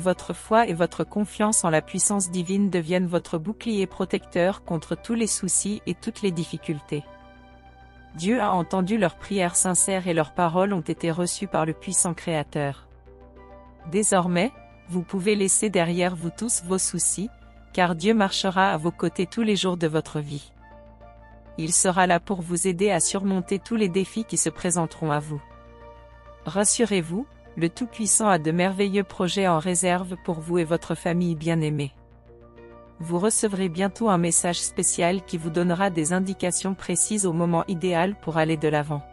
votre foi et votre confiance en la puissance divine deviennent votre bouclier protecteur contre tous les soucis et toutes les difficultés. Dieu a entendu leurs prières sincères et leurs paroles ont été reçues par le puissant Créateur. Désormais, vous pouvez laisser derrière vous tous vos soucis, car Dieu marchera à vos côtés tous les jours de votre vie. Il sera là pour vous aider à surmonter tous les défis qui se présenteront à vous. Rassurez-vous, le Tout-Puissant a de merveilleux projets en réserve pour vous et votre famille bien-aimée. Vous recevrez bientôt un message spécial qui vous donnera des indications précises au moment idéal pour aller de l'avant.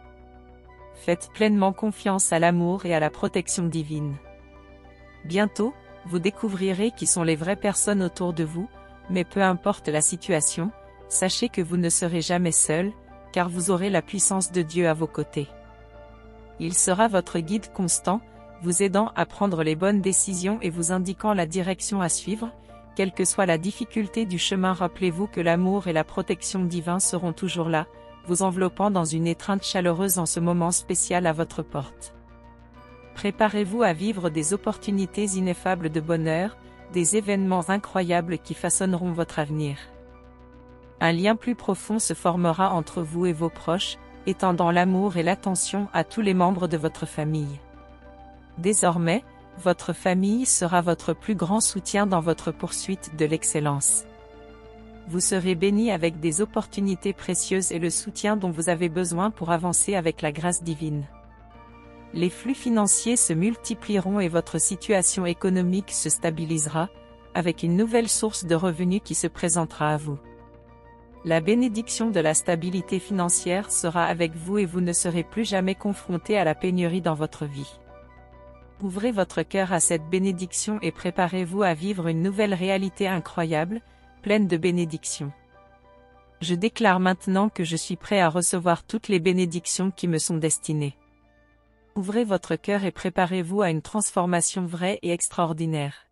Faites pleinement confiance à l'amour et à la protection divine. Bientôt, vous découvrirez qui sont les vraies personnes autour de vous, mais peu importe la situation, sachez que vous ne serez jamais seul, car vous aurez la puissance de Dieu à vos côtés. Il sera votre guide constant, vous aidant à prendre les bonnes décisions et vous indiquant la direction à suivre, quelle que soit la difficulté du chemin. Rappelez-vous que l'amour et la protection divine seront toujours là, vous enveloppant dans une étreinte chaleureuse en ce moment spécial à votre porte. Préparez-vous à vivre des opportunités ineffables de bonheur, des événements incroyables qui façonneront votre avenir. Un lien plus profond se formera entre vous et vos proches, étendant l'amour et l'attention à tous les membres de votre famille. Désormais, votre famille sera votre plus grand soutien dans votre poursuite de l'excellence. Vous serez bénis avec des opportunités précieuses et le soutien dont vous avez besoin pour avancer avec la grâce divine. Les flux financiers se multiplieront et votre situation économique se stabilisera, avec une nouvelle source de revenus qui se présentera à vous. La bénédiction de la stabilité financière sera avec vous et vous ne serez plus jamais confronté à la pénurie dans votre vie. Ouvrez votre cœur à cette bénédiction et préparez-vous à vivre une nouvelle réalité incroyable, pleine de bénédictions. Je déclare maintenant que je suis prêt à recevoir toutes les bénédictions qui me sont destinées. Ouvrez votre cœur et préparez-vous à une transformation vraie et extraordinaire.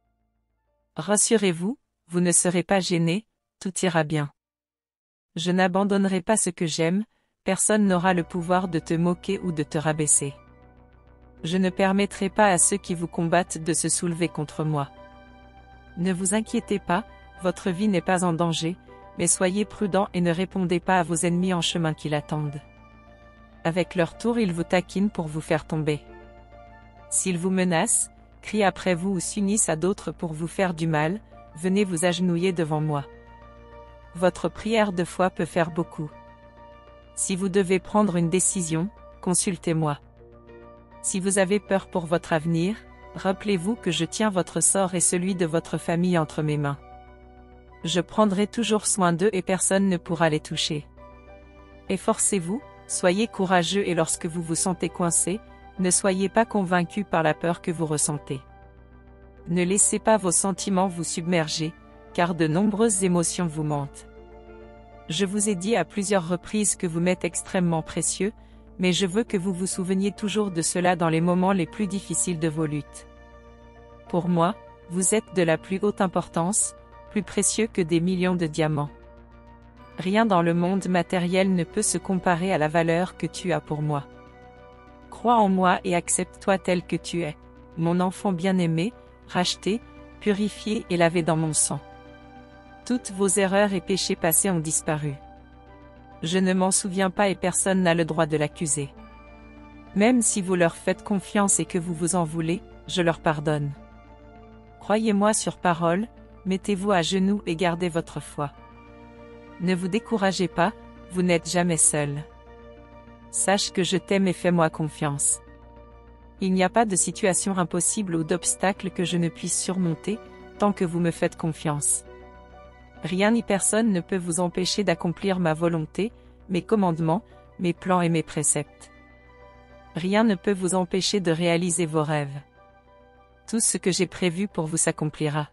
Rassurez-vous, vous ne serez pas gêné, tout ira bien. Je n'abandonnerai pas ce que j'aime, personne n'aura le pouvoir de te moquer ou de te rabaisser. Je ne permettrai pas à ceux qui vous combattent de se soulever contre moi. Ne vous inquiétez pas, votre vie n'est pas en danger, mais soyez prudents et ne répondez pas à vos ennemis en chemin qui l'attendent. Avec leur tour ils vous taquinent pour vous faire tomber. S'ils vous menacent, crient après vous ou s'unissent à d'autres pour vous faire du mal, venez vous agenouiller devant moi. Votre prière de foi peut faire beaucoup. Si vous devez prendre une décision, consultez-moi. Si vous avez peur pour votre avenir, rappelez-vous que je tiens votre sort et celui de votre famille entre mes mains. Je prendrai toujours soin d'eux et personne ne pourra les toucher. Efforcez-vous, soyez courageux et lorsque vous vous sentez coincé, ne soyez pas convaincu par la peur que vous ressentez. Ne laissez pas vos sentiments vous submerger, car de nombreuses émotions vous mentent. Je vous ai dit à plusieurs reprises que vous m'êtes extrêmement précieux, mais je veux que vous vous souveniez toujours de cela dans les moments les plus difficiles de vos luttes. Pour moi, vous êtes de la plus haute importance, plus précieux que des millions de diamants. Rien dans le monde matériel ne peut se comparer à la valeur que tu as pour moi. Crois en moi et accepte-toi tel que tu es, mon enfant bien-aimé, racheté, purifié et lavé dans mon sang. Toutes vos erreurs et péchés passés ont disparu. Je ne m'en souviens pas et personne n'a le droit de l'accuser. Même si vous leur faites confiance et que vous vous en voulez, je leur pardonne. Croyez-moi sur parole, mettez-vous à genoux et gardez votre foi. Ne vous découragez pas, vous n'êtes jamais seul. Sache que je t'aime et fais-moi confiance. Il n'y a pas de situation impossible ou d'obstacle que je ne puisse surmonter, tant que vous me faites confiance. Rien ni personne ne peut vous empêcher d'accomplir ma volonté, mes commandements, mes plans et mes préceptes. Rien ne peut vous empêcher de réaliser vos rêves. Tout ce que j'ai prévu pour vous s'accomplira.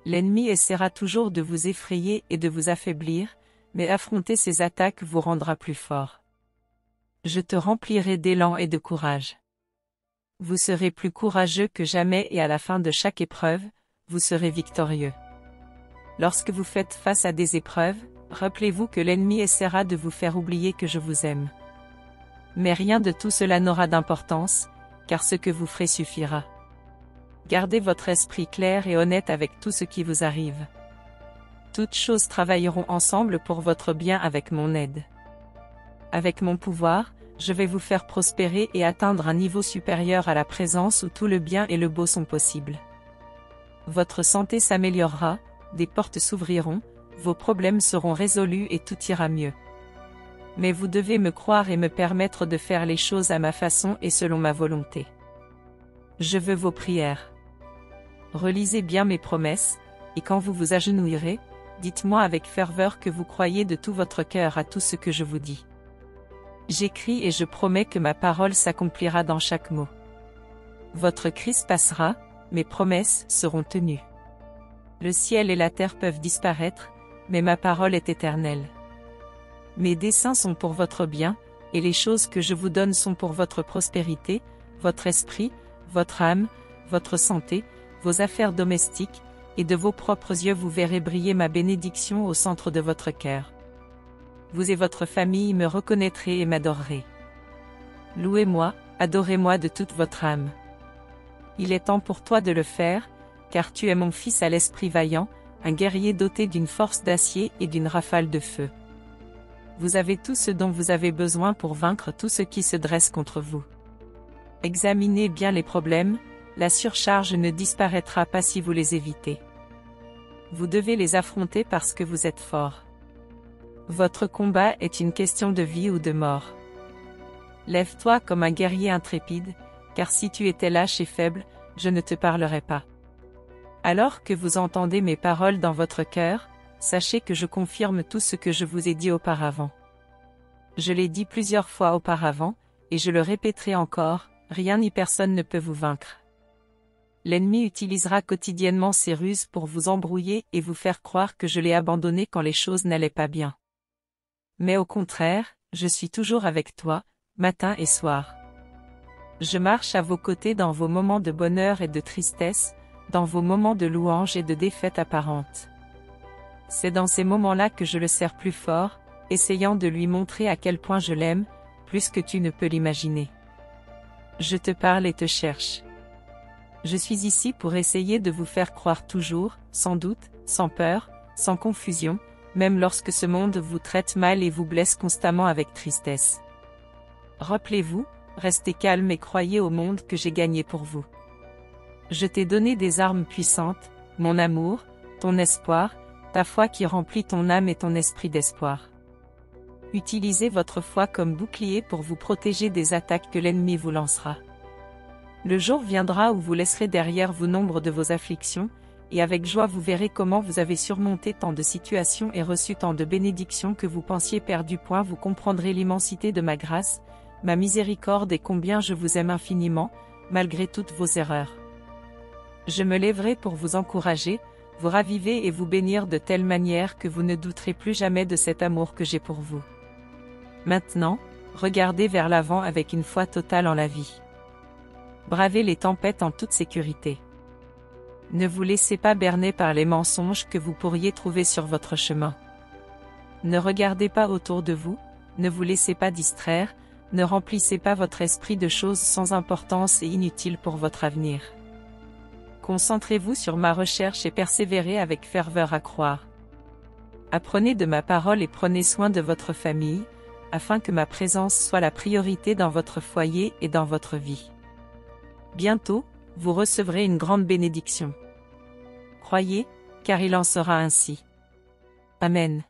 L'ennemi essaiera toujours de vous effrayer et de vous affaiblir, mais affronter ses attaques vous rendra plus fort. Je te remplirai d'élan et de courage. Vous serez plus courageux que jamais et à la fin de chaque épreuve, vous serez victorieux. Lorsque vous faites face à des épreuves, rappelez-vous que l'ennemi essaiera de vous faire oublier que je vous aime. Mais rien de tout cela n'aura d'importance, car ce que vous ferez suffira. Gardez votre esprit clair et honnête avec tout ce qui vous arrive. Toutes choses travailleront ensemble pour votre bien avec mon aide. Avec mon pouvoir, je vais vous faire prospérer et atteindre un niveau supérieur à la présence où tout le bien et le beau sont possibles. Votre santé s'améliorera, des portes s'ouvriront, vos problèmes seront résolus et tout ira mieux. Mais vous devez me croire et me permettre de faire les choses à ma façon et selon ma volonté. Je veux vos prières. Relisez bien mes promesses, et quand vous vous agenouillerez, dites-moi avec ferveur que vous croyez de tout votre cœur à tout ce que je vous dis. J'écris et je promets que ma parole s'accomplira dans chaque mot. Votre crise passera, mes promesses seront tenues. Le ciel et la terre peuvent disparaître, mais ma parole est éternelle. Mes desseins sont pour votre bien, et les choses que je vous donne sont pour votre prospérité, votre esprit, votre âme, votre santé, vos affaires domestiques, et de vos propres yeux vous verrez briller ma bénédiction au centre de votre cœur. Vous et votre famille me reconnaîtrez et m'adorerez. Louez-moi, adorez-moi de toute votre âme. Il est temps pour toi de le faire, car tu es mon fils à l'esprit vaillant, un guerrier doté d'une force d'acier et d'une rafale de feu. Vous avez tout ce dont vous avez besoin pour vaincre tout ce qui se dresse contre vous. Examinez bien les problèmes, la surcharge ne disparaîtra pas si vous les évitez. Vous devez les affronter parce que vous êtes fort. Votre combat est une question de vie ou de mort. Lève-toi comme un guerrier intrépide, car si tu étais lâche et faible, je ne te parlerais pas. Alors que vous entendez mes paroles dans votre cœur, sachez que je confirme tout ce que je vous ai dit auparavant. Je l'ai dit plusieurs fois auparavant, et je le répéterai encore, rien ni personne ne peut vous vaincre. L'ennemi utilisera quotidiennement ses ruses pour vous embrouiller et vous faire croire que je l'ai abandonné quand les choses n'allaient pas bien. Mais au contraire, je suis toujours avec toi, matin et soir. Je marche à vos côtés dans vos moments de bonheur et de tristesse, dans vos moments de louange et de défaite apparente. C'est dans ces moments-là que je le sers plus fort, essayant de lui montrer à quel point je l'aime, plus que tu ne peux l'imaginer. Je te parle et te cherche. Je suis ici pour essayer de vous faire croire toujours, sans doute, sans peur, sans confusion, même lorsque ce monde vous traite mal et vous blesse constamment avec tristesse. Rappelez-vous, restez calme et croyez au monde que j'ai gagné pour vous. Je t'ai donné des armes puissantes, mon amour, ton espoir, ta foi qui remplit ton âme et ton esprit d'espoir. Utilisez votre foi comme bouclier pour vous protéger des attaques que l'ennemi vous lancera. Le jour viendra où vous laisserez derrière vous nombre de vos afflictions, et avec joie vous verrez comment vous avez surmonté tant de situations et reçu tant de bénédictions que vous pensiez perdues. Vous comprendrez l'immensité de ma grâce, ma miséricorde et combien je vous aime infiniment, malgré toutes vos erreurs. Je me lèverai pour vous encourager, vous raviver et vous bénir de telle manière que vous ne douterez plus jamais de cet amour que j'ai pour vous. Maintenant, regardez vers l'avant avec une foi totale en la vie. Bravez les tempêtes en toute sécurité. Ne vous laissez pas berner par les mensonges que vous pourriez trouver sur votre chemin. Ne regardez pas autour de vous, ne vous laissez pas distraire, ne remplissez pas votre esprit de choses sans importance et inutiles pour votre avenir. Concentrez-vous sur ma recherche et persévérez avec ferveur à croire. Apprenez de ma parole et prenez soin de votre famille, afin que ma présence soit la priorité dans votre foyer et dans votre vie. Bientôt, vous recevrez une grande bénédiction. Croyez, car il en sera ainsi. Amen.